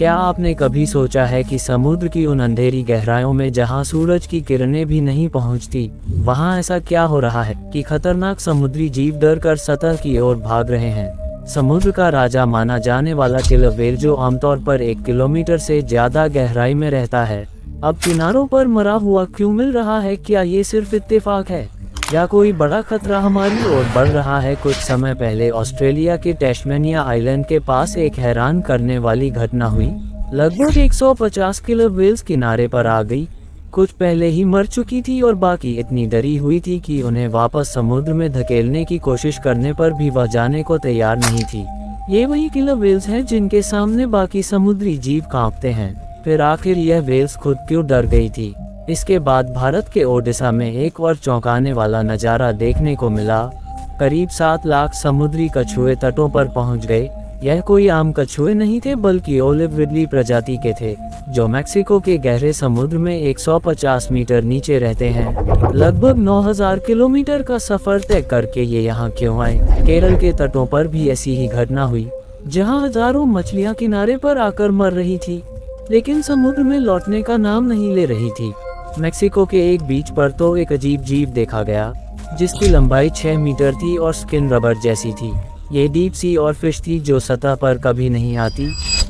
क्या आपने कभी सोचा है कि समुद्र की उन अंधेरी गहराइयों में जहां सूरज की किरणें भी नहीं पहुंचती, वहां ऐसा क्या हो रहा है कि खतरनाक समुद्री जीव डर कर सतह की ओर भाग रहे हैं। समुद्र का राजा माना जाने वाला किलर व्हेल, जो आमतौर पर 1 किलोमीटर से ज्यादा गहराई में रहता है, अब किनारों पर मरा हुआ क्यों मिल रहा है? क्या ये सिर्फ इत्तेफाक है या कोई बड़ा खतरा हमारी ओर बढ़ रहा है? कुछ समय पहले ऑस्ट्रेलिया के टैस्मेनिया आइलैंड के पास एक हैरान करने वाली घटना हुई। लगभग 150 किलर व्हेल्स किनारे पर आ गई। कुछ पहले ही मर चुकी थी और बाकी इतनी डरी हुई थी कि उन्हें वापस समुद्र में धकेलने की कोशिश करने पर भी वह जाने को तैयार नहीं थी। ये वही किलर व्हेल्स हैं जिनके सामने बाकी समुद्री जीव कांपते हैं। फिर आखिर यह व्हेल्स खुद क्यों डर गई थी? इसके बाद भारत के ओडिशा में एक और चौंकाने वाला नज़ारा देखने को मिला। करीब 7 लाख समुद्री कछुए तटों पर पहुंच गए। यह कोई आम कछुए नहीं थे, बल्कि ओलिव रिडली प्रजाति के थे, जो मैक्सिको के गहरे समुद्र में 150 मीटर नीचे रहते हैं। लगभग 9000 किलोमीटर का सफर तय करके ये यहाँ क्यों आए? केरल के तटों पर भी ऐसी ही घटना हुई, जहाँ हजारों मछलियाँ किनारे पर आकर मर रही थी, लेकिन समुद्र में लौटने का नाम नहीं ले रही थी। मैक्सिको के एक बीच पर तो एक अजीब जीव देखा गया, जिसकी लंबाई 6 मीटर थी और स्किन रबर जैसी थी। ये डीप सी और फिश थी जो सतह पर कभी नहीं आती,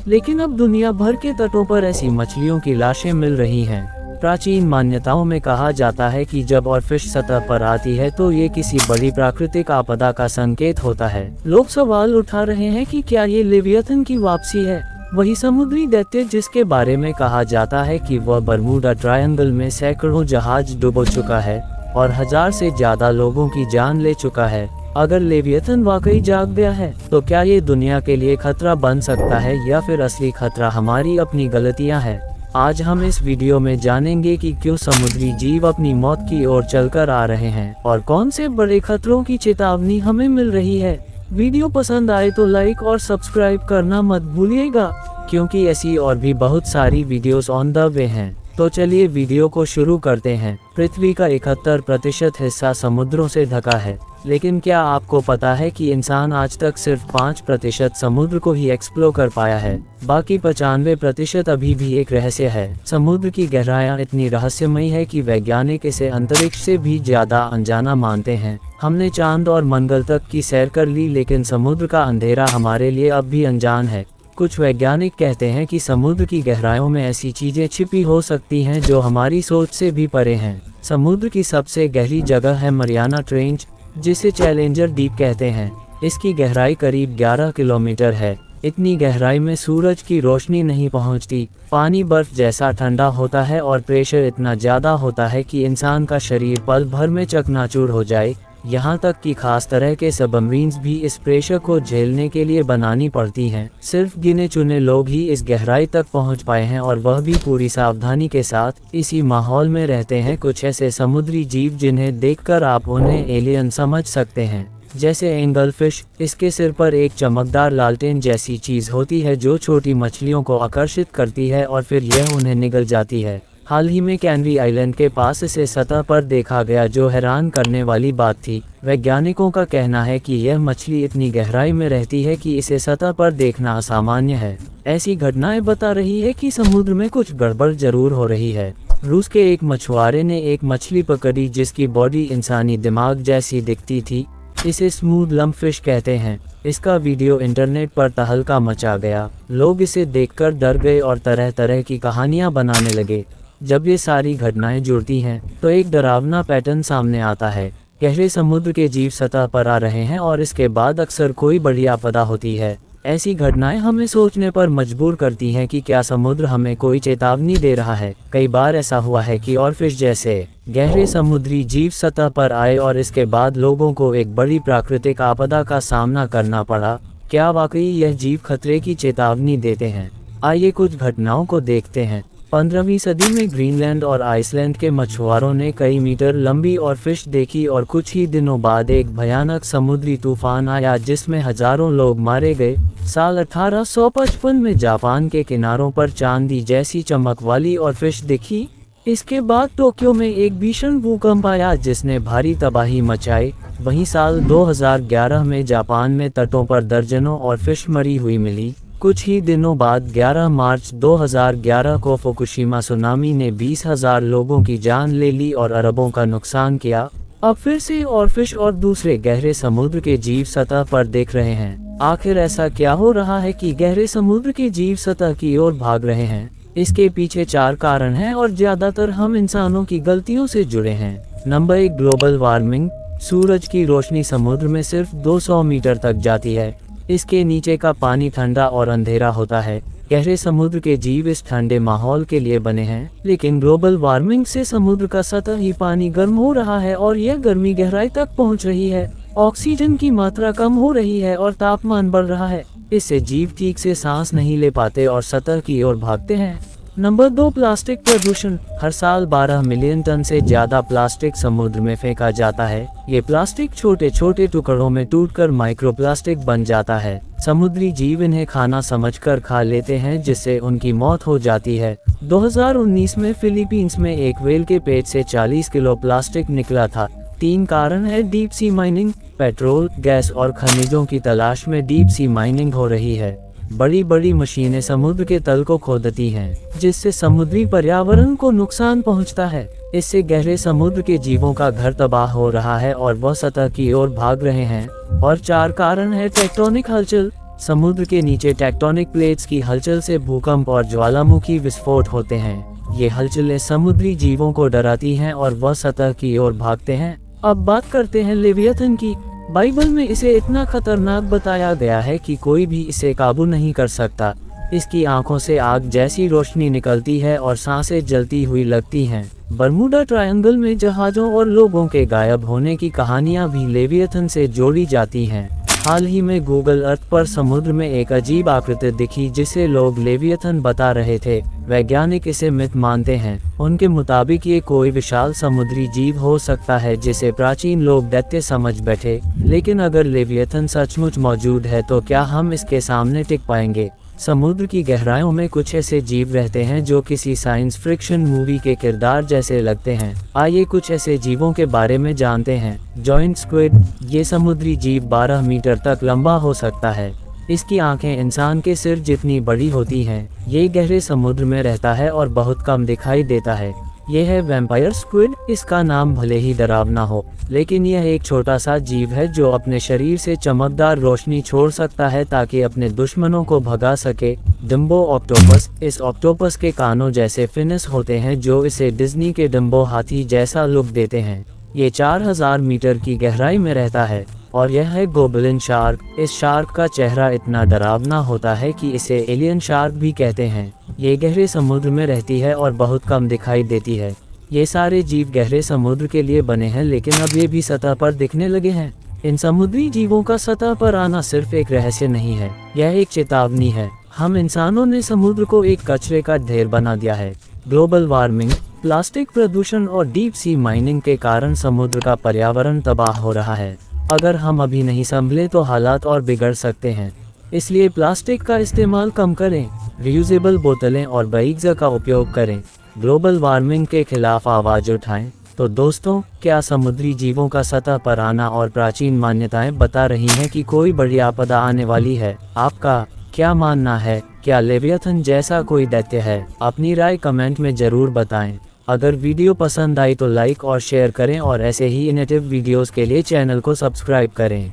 लेकिन अब दुनिया भर के तटों पर ऐसी मछलियों की लाशें मिल रही हैं। प्राचीन मान्यताओं में कहा जाता है कि जब और फिश सतह पर आती है तो ये किसी बड़ी प्राकृतिक आपदा का संकेत होता है। लोग सवाल उठा रहे हैं कि क्या ये लेवियथन की वापसी है, वही समुद्री दैत्य जिसके बारे में कहा जाता है कि वह बरमूडा ट्रायंगल में सैकड़ों जहाज डुबो चुका है और 1000 से ज्यादा लोगों की जान ले चुका है। अगर लेवियथन वाकई जाग गया है, तो क्या ये दुनिया के लिए खतरा बन सकता है या फिर असली खतरा हमारी अपनी गलतियां हैं? आज हम इस वीडियो में जानेंगे कि क्यों समुद्री जीव अपनी मौत की ओर चलकर आ रहे हैं और कौन से बड़े खतरों की चेतावनी हमें मिल रही है। वीडियो पसंद आए तो लाइक और सब्सक्राइब करना मत भूलिएगा, क्योंकि ऐसी और भी बहुत सारी वीडियोस ऑन द वे हैं। तो चलिए वीडियो को शुरू करते हैं। पृथ्वी का 71% हिस्सा समुद्रों से ढका है, लेकिन क्या आपको पता है कि इंसान आज तक सिर्फ 5% समुद्र को ही एक्सप्लोर कर पाया है? बाकी 95% अभी भी एक रहस्य है। समुद्र की गहराइयाँ इतनी रहस्यमयी है कि वैज्ञानिक इसे अंतरिक्ष से भी ज्यादा अनजाना मानते हैं। हमने चांद और मंगल तक की सैर कर ली, लेकिन समुद्र का अंधेरा हमारे लिए अब भी अनजान है। कुछ वैज्ञानिक कहते हैं कि समुद्र की गहराइयों में ऐसी चीजें छिपी हो सकती हैं जो हमारी सोच से भी परे हैं। समुद्र की सबसे गहरी जगह है मरियाना ट्रेंच, जिसे चैलेंजर डीप कहते हैं। इसकी गहराई करीब 11 किलोमीटर है। इतनी गहराई में सूरज की रोशनी नहीं पहुंचती। पानी बर्फ जैसा ठंडा होता है और प्रेशर इतना ज्यादा होता है कि इंसान का शरीर पल भर में चकनाचूर हो जाए। यहाँ तक कि खास तरह के सबमरीन्स भी इस प्रेशर को झेलने के लिए बनानी पड़ती हैं। सिर्फ गिने चुने लोग ही इस गहराई तक पहुँच पाए हैं, और वह भी पूरी सावधानी के साथ। इसी माहौल में रहते हैं कुछ ऐसे समुद्री जीव जिन्हें देखकर आप उन्हें एलियन समझ सकते हैं, जैसे एंगल फिश। इसके सिर पर एक चमकदार लालटेन जैसी चीज होती है जो छोटी मछलियों को आकर्षित करती है और फिर यह उन्हें निगल जाती है। हाल ही में कैनरी आइलैंड के पास इसे सतह पर देखा गया, जो हैरान करने वाली बात थी। वैज्ञानिकों का कहना है कि यह मछली इतनी गहराई में रहती है कि इसे सतह पर देखना असामान्य है। ऐसी घटनाएं बता रही है कि समुद्र में कुछ गड़बड़ जरूर हो रही है। रूस के एक मछुआरे ने एक मछली पकड़ी जिसकी बॉडी इंसानी दिमाग जैसी दिखती थी। इसे स्मूथ लम्प फिश कहते हैं। इसका वीडियो इंटरनेट पर तहलका मचा गया। लोग इसे देखकर डर गए और तरह तरह की कहानियां बनाने लगे। जब ये सारी घटनाएं जुड़ती हैं, तो एक डरावना पैटर्न सामने आता है। गहरे समुद्र के जीव सतह पर आ रहे हैं और इसके बाद अक्सर कोई बड़ी आपदा होती है। ऐसी घटनाएं हमें सोचने पर मजबूर करती हैं कि क्या समुद्र हमें कोई चेतावनी दे रहा है। कई बार ऐसा हुआ है कि और फिश जैसे गहरे समुद्री जीव सतह पर आए और इसके बाद लोगों को एक बड़ी प्राकृतिक आपदा का सामना करना पड़ा। क्या वाकई यह जीव खतरे की चेतावनी देते हैं? आइए कुछ घटनाओं को देखते हैं। 15वीं सदी में ग्रीनलैंड और आइसलैंड के मछुआरों ने कई मीटर लंबी और फिश देखी, और कुछ ही दिनों बाद एक भयानक समुद्री तूफान आया जिसमें हजारों लोग मारे गए। साल 1855 में जापान के किनारों पर चांदी जैसी चमक वाली और फिश दिखी। इसके बाद टोक्यो में एक भीषण भूकंप आया जिसने भारी तबाही मचाई। वहीं साल 2011 में जापान में तटों पर दर्जनों और फिश मरी हुई मिली। कुछ ही दिनों बाद 11 मार्च 2011 को फुकुशिमा सुनामी ने 20,000 लोगों की जान ले ली और अरबों का नुकसान किया। अब फिर से और फिश और दूसरे गहरे समुद्र के जीव सतह पर देख रहे हैं। आखिर ऐसा क्या हो रहा है कि गहरे समुद्र के जीव सतह की ओर भाग रहे हैं? इसके पीछे 4 कारण हैं और ज्यादातर हम इंसानों की गलतियों से जुड़े हैं। Number 1, global warming. सूरज की रोशनी समुद्र में सिर्फ 200 मीटर तक जाती है। इसके नीचे का पानी ठंडा और अंधेरा होता है। गहरे समुद्र के जीव इस ठंडे माहौल के लिए बने हैं, लेकिन ग्लोबल वार्मिंग से समुद्र का सतही पानी गर्म हो रहा है और यह गर्मी गहराई तक पहुंच रही है। ऑक्सीजन की मात्रा कम हो रही है और तापमान बढ़ रहा है। इससे जीव ठीक से सांस नहीं ले पाते और सतह की ओर भागते हैं। नंबर 2, प्लास्टिक प्रदूषण। हर साल 12 मिलियन टन से ज्यादा प्लास्टिक समुद्र में फेंका जाता है। ये प्लास्टिक छोटे छोटे टुकड़ों में टूटकर माइक्रोप्लास्टिक बन जाता है। समुद्री जीव इन्हें खाना समझकर खा लेते हैं, जिससे उनकी मौत हो जाती है। 2019 में फिलीपींस में एक व्हेल के पेट से 40 किलो प्लास्टिक निकला था। 3 कारण है deep sea mining. Petrol, gas और खनिजों की तलाश में डीप सी माइनिंग हो रही है। बड़ी बड़ी मशीनें समुद्र के तल को खोदती हैं, जिससे समुद्री पर्यावरण को नुकसान पहुंचता है। इससे गहरे समुद्र के जीवों का घर तबाह हो रहा है और वह सतह की ओर भाग रहे हैं। और 4 कारण है टेक्टोनिक हलचल। समुद्र के नीचे टेक्टोनिक प्लेट्स की हलचल से भूकंप और ज्वालामुखी विस्फोट होते हैं। ये हलचलें समुद्री जीवों को डराती हैं और वह सतह की ओर भागते हैं। अब बात करते हैं लेवियथन की। बाइबल में इसे इतना खतरनाक बताया गया है कि कोई भी इसे काबू नहीं कर सकता। इसकी आंखों से आग जैसी रोशनी निकलती है और सांसें जलती हुई लगती हैं। बर्मुडा ट्रायंगल में जहाज़ों और लोगों के गायब होने की कहानियां भी लेवियथन से जोड़ी जाती हैं। हाल ही में गूगल अर्थ पर समुद्र में एक अजीब आकृति दिखी, जिसे लोग लेवियथन बता रहे थे। वैज्ञानिक इसे मिथ मानते हैं। उनके मुताबिक ये कोई विशाल समुद्री जीव हो सकता है जिसे प्राचीन लोग दैत्य समझ बैठे। लेकिन अगर लेवियथन सचमुच मौजूद है तो क्या हम इसके सामने टिक पाएंगे? समुद्र की गहराइयों में कुछ ऐसे जीव रहते हैं जो किसी साइंस फिक्शन मूवी के किरदार जैसे लगते हैं। आइए कुछ ऐसे जीवों के बारे में जानते हैं। Joint squid. ये समुद्री जीव 12 मीटर तक लंबा हो सकता है। इसकी आंखें इंसान के सिर जितनी बड़ी होती हैं। ये गहरे समुद्र में रहता है और बहुत कम दिखाई देता है। यह है वैम्पायर स्क्विड। इसका नाम भले ही डरावना हो, लेकिन यह एक छोटा सा जीव है जो अपने शरीर से चमकदार रोशनी छोड़ सकता है ताकि अपने दुश्मनों को भगा सके। Dumbo octopus. इस ऑक्टोपस के कानों जैसे फिनस होते हैं जो इसे डिज्नी के डम्बो हाथी जैसा लुक देते हैं। ये 4000 मीटर की गहराई में रहता है। और यह है गोबलिन शार्क। इस शार्क का चेहरा इतना डरावना होता है कि इसे एलियन शार्क भी कहते हैं। ये गहरे समुद्र में रहती है और बहुत कम दिखाई देती है। ये सारे जीव गहरे समुद्र के लिए बने हैं, लेकिन अब ये भी सतह पर दिखने लगे हैं। इन समुद्री जीवों का सतह पर आना सिर्फ एक रहस्य नहीं है, यह एक चेतावनी है। हम इंसानों ने समुद्र को एक कचरे का ढेर बना दिया है। ग्लोबल वार्मिंग, प्लास्टिक प्रदूषण और डीप सी माइनिंग के कारण समुद्र का पर्यावरण तबाह हो रहा है। अगर हम अभी नहीं संभले तो हालात और बिगड़ सकते हैं। इसलिए प्लास्टिक का इस्तेमाल कम करें, रियूजेबल बोतलें और बैग्स का उपयोग करें। ग्लोबल वार्मिंग के खिलाफ आवाज़ उठाएं। तो दोस्तों, क्या समुद्री जीवों का सतह पर आना और प्राचीन मान्यताएं बता रही हैं कि कोई बड़ी आपदा आने वाली है? आपका क्या मानना है? क्या लेवियथन जैसा कोई दैत्य है? अपनी राय कमेंट में ज़रूर बताएं। अगर वीडियो पसंद आई तो लाइक और शेयर करें और ऐसे ही इनोवेटिव वीडियोस के लिए चैनल को सब्सक्राइब करें।